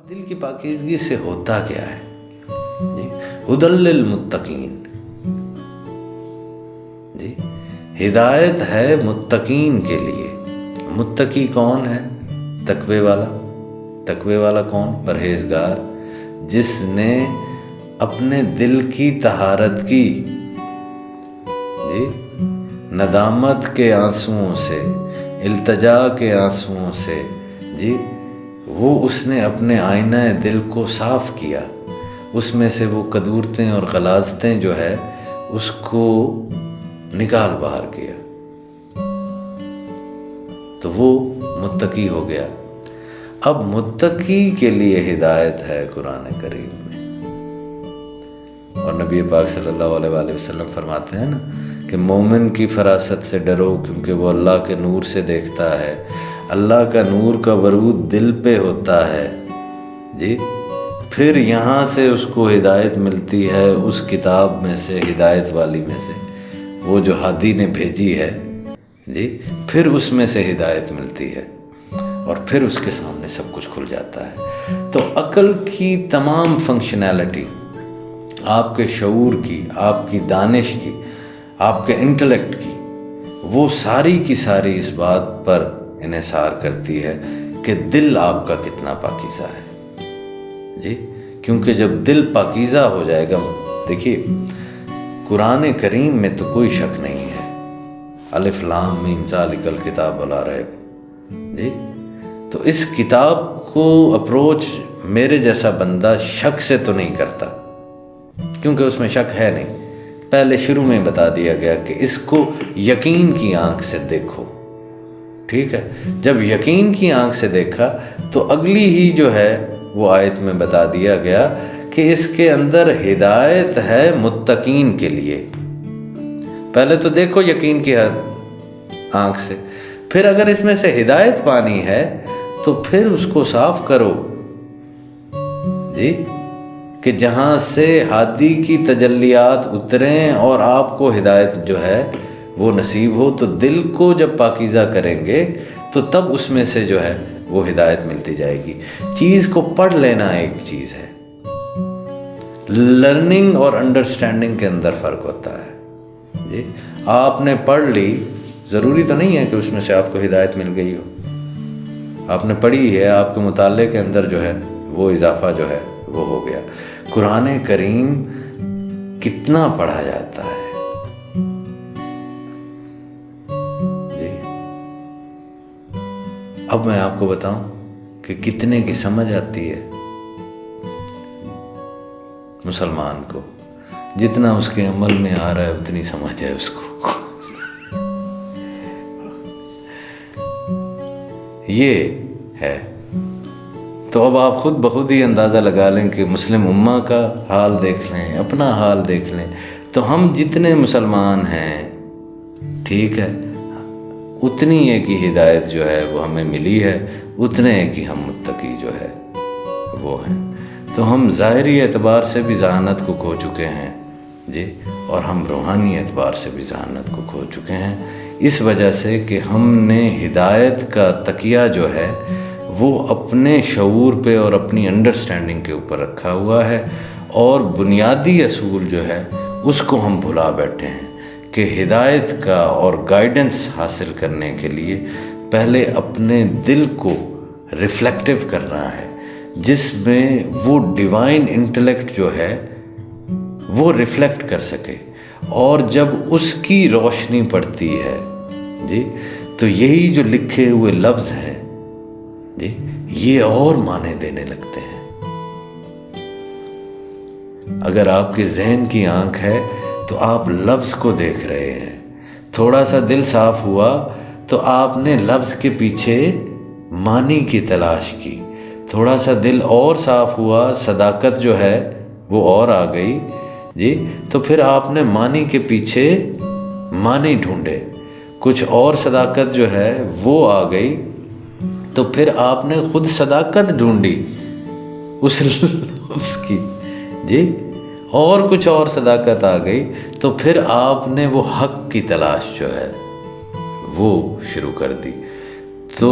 دل کی پاکیزگی سے ہوتا کیا ہے جی؟ ہدی للمتقین جی، ہدایت ہے متقین کے لیے۔ متقی کون ہے؟ تقوی والا۔ تقوی والا کون؟ پرہیزگار، جس نے اپنے دل کی طہارت کی جی، ندامت کے آنسوؤں سے، التجا کے آنسوؤں سے جی، وہ اس نے اپنے آئینہ دل کو صاف کیا، اس میں سے وہ قدورتیں اور غلاظتیں جو ہے اس کو نکال باہر کیا، تو وہ متقی ہو گیا۔ اب متقی کے لیے ہدایت ہے قرآن کریم میں، اور نبی پاک صلی اللہ علیہ وآلہ وسلم فرماتے ہیں نا کہ مومن کی فراست سے ڈرو، کیونکہ وہ اللہ کے نور سے دیکھتا ہے، اللہ کا نور کا ورود دل پہ ہوتا ہے جی، پھر یہاں سے اس کو ہدایت ملتی ہے، اس کتاب میں سے، ہدایت والی میں سے، وہ جو ہادی نے بھیجی ہے جی، پھر اس میں سے ہدایت ملتی ہے، اور پھر اس کے سامنے سب کچھ کھل جاتا ہے۔ تو عقل کی تمام فنکشنالٹی، آپ کے شعور کی، آپ کی دانش کی، آپ کے انٹلیکٹ کی، وہ ساری کی ساری اس بات پر انحصار کرتی ہے کہ دل آپ کا کتنا پاکیزہ ہے جی، کیونکہ جب دل پاکیزہ ہو جائے گا، دیکھیے قرآن کریم میں تو کوئی شک نہیں ہے، الف لام میم ذالک الکتاب لا ریب جی، تو اس کتاب کو اپروچ میرے جیسا بندہ شک سے تو نہیں کرتا، کیونکہ اس میں شک ہے نہیں، پہلے شروع میں بتا دیا گیا کہ اس کو یقین کی آنکھ سے دیکھو، ٹھیک ہے؟ جب یقین کی آنکھ سے دیکھا تو اگلی ہی جو ہے وہ آیت میں بتا دیا گیا کہ اس کے اندر ہدایت ہے متقین کے لیے۔ پہلے تو دیکھو یقین کی آنکھ سے، پھر اگر اس میں سے ہدایت پانی ہے تو پھر اس کو صاف کرو جی، کہ جہاں سے ہادی کی تجلیات اتریں اور آپ کو ہدایت جو ہے وہ نصیب ہو، تو دل کو جب پاکیزہ کریں گے تو تب اس میں سے جو ہے وہ ہدایت ملتی جائے گی۔ چیز کو پڑھ لینا ایک چیز ہے، لرننگ اور انڈرسٹینڈنگ کے اندر فرق ہوتا ہے جی۔ آپ نے پڑھ لی، ضروری تو نہیں ہے کہ اس میں سے آپ کو ہدایت مل گئی ہو، آپ نے پڑھی ہے، آپ کے مطالعے کے اندر جو ہے وہ اضافہ جو ہے وہ ہو گیا۔ قرآن کریم کتنا پڑھا جاتا ہے جی، اب میں آپ کو بتاؤں کہ کتنے کی سمجھ آتی ہے مسلمان کو، جتنا اس کے عمل میں آ رہا ہے اتنی سمجھ ہے اس کو یہ ہے۔ تو اب آپ خود بخود ہی اندازہ لگا لیں کہ مسلم امہ کا حال دیکھ لیں، اپنا حال دیکھ لیں، تو ہم جتنے مسلمان ہیں ٹھیک ہے، اتنی ایک ہی ہدایت جو ہے وہ ہمیں ملی ہے، اتنے ایک ہی ہم متقی جو ہے وہ ہیں۔ تو ہم ظاہری اعتبار سے بھی ذہانت کو کھو چکے ہیں جی، اور ہم روحانی اعتبار سے بھی ذہانت کو کھو چکے ہیں، اس وجہ سے کہ ہم نے ہدایت کا تکیہ جو ہے وہ اپنے شعور پہ اور اپنی انڈرسٹینڈنگ کے اوپر رکھا ہوا ہے، اور بنیادی اصول جو ہے اس کو ہم بھلا بیٹھے ہیں کہ ہدایت کا اور گائیڈنس حاصل کرنے کے لیے پہلے اپنے دل کو ریفلیکٹیو کرنا ہے، جس میں وہ ڈیوائن انٹلیکٹ جو ہے وہ ریفلیکٹ کر سکے، اور جب اس کی روشنی پڑتی ہے جی، تو یہی جو لکھے ہوئے لفظ ہیں جی، یہ اور معنی دینے لگتے ہیں۔ اگر آپ کے ذہن کی آنکھ ہے تو آپ لفظ کو دیکھ رہے ہیں، تھوڑا سا دل صاف ہوا تو آپ نے لفظ کے پیچھے معنی کی تلاش کی، تھوڑا سا دل اور صاف ہوا، صداقت جو ہے وہ اور آ گئی جی، تو پھر آپ نے معنی کے پیچھے معنی ڈھونڈے، کچھ اور صداقت جو ہے وہ آ گئی، تو پھر آپ نے خود صداقت ڈھونڈی اس لفظ کی جی، اور کچھ اور صداقت آ گئی، تو پھر آپ نے وہ حق کی تلاش جو ہے وہ شروع کر دی۔ تو